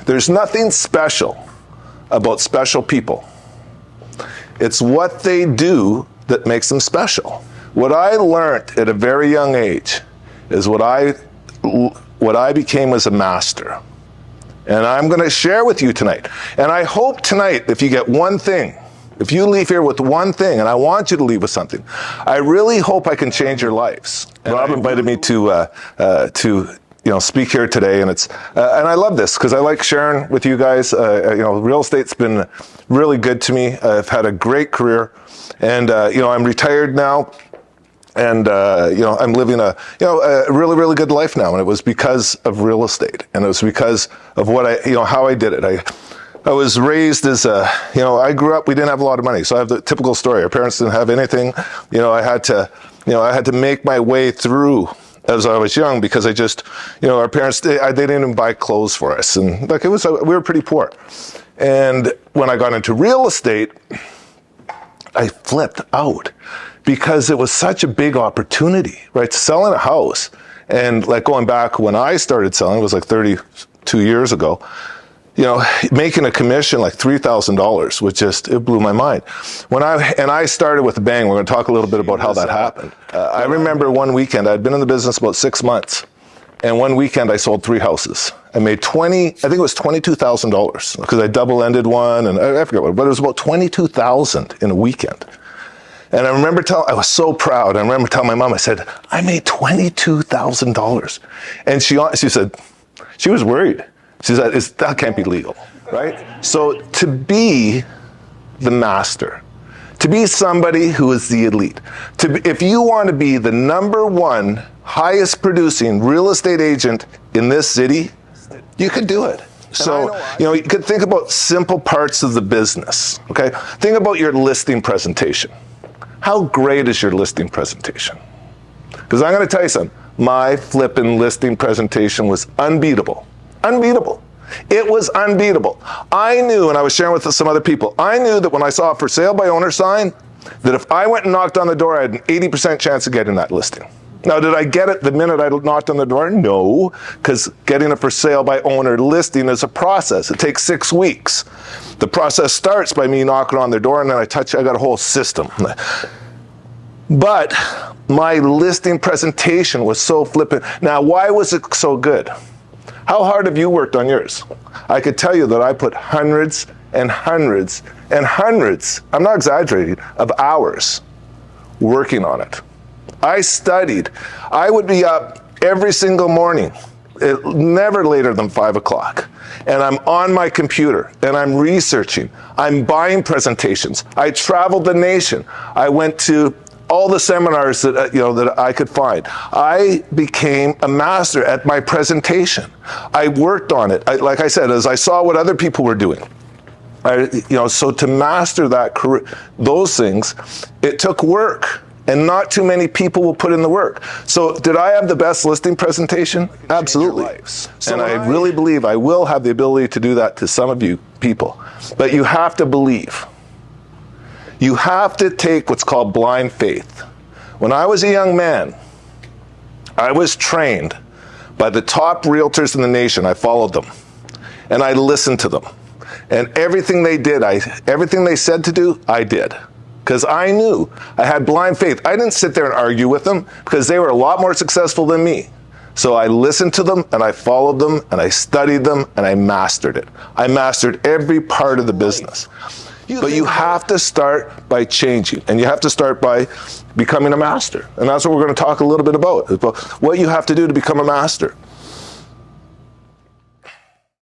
There's nothing special about special people. It's what they do that makes them special. What I learned at a very young age is what I became as a master. And I'm going to share with you tonight. And I hope tonight, if you get one thing, if you leave here with one thing, and I want you to leave with something, I really hope I can change your lives. And Rob invited me to speak here today, and and I love this because I like sharing with you guys. Real estate's been really good to me. I've had a great career, and I'm retired now. And, I'm living a really, really good life now. And it was because of real estate. And it was because of how I did it. I was raised as I grew up, we didn't have a lot of money. So I have the typical story. Our parents didn't have anything. I had to make my way through as I was young because our parents, they didn't even buy clothes for us. And we were pretty poor. And when I got into real estate, I flipped out. Because it was such a big opportunity, right? Selling a house. And going back when I started selling, it was 32 years ago, making a commission $3,000, which it blew my mind. I started with a bang. We're going to talk a little bit about how that happened. I remember one weekend, I'd been in the business about 6 months. And one weekend I sold 3 houses. I made I think it was $22,000 because I double-ended one and I forget what, but it was about $22,000 in a weekend. And I remember I was so proud. I remember telling my mom, I said, I made $22,000. And she said, she was worried. She said, that can't be legal, right? So to be the master, to be somebody who is the elite, if you want to be the #1 highest producing real estate agent in this city, you could do it. So, you could think about simple parts of the business, okay? Think about your listing presentation. How great is your listing presentation? Because I'm going to tell you something. My flippin' listing presentation was unbeatable. Unbeatable. It was unbeatable. I knew, and I was sharing with some other people, I knew that when I saw a for sale by owner sign, that if I went and knocked on the door, I had an 80% chance of getting that listing. Now, did I get it the minute I knocked on the door? No, because getting a for sale by owner listing is a process. It takes 6 weeks. The process starts by me knocking on their door, and then I got a whole system. But my listing presentation was so flippant. Now, why was it so good? How hard have you worked on yours? I could tell you that I put hundreds and hundreds and hundreds, I'm not exaggerating, of hours working on it. I studied. I would be up every single morning, never later than 5 o'clock. And I'm on my computer and I'm researching. I'm buying presentations. I traveled the nation. I went to all the seminars that I could find. I became a master at my presentation. I worked on it. Like I said, as I saw what other people were doing. So to master those things, it took work. And not too many people will put in the work. So did I have the best listing presentation? Absolutely. And I really believe I will have the ability to do that to some of you people. But you have to believe. You have to take what's called blind faith. When I was a young man, I was trained by the top realtors in the nation. I followed them. And I listened to them. And everything they did, everything they said to do, I did. Because I knew I had blind faith. I didn't sit there and argue with them because they were a lot more successful than me. So I listened to them and I followed them and I studied them and I mastered it. I mastered every part of the business. But you have to start by changing, and you have to start by becoming a master. And that's what we're going to talk a little bit about what you have to do to become a master.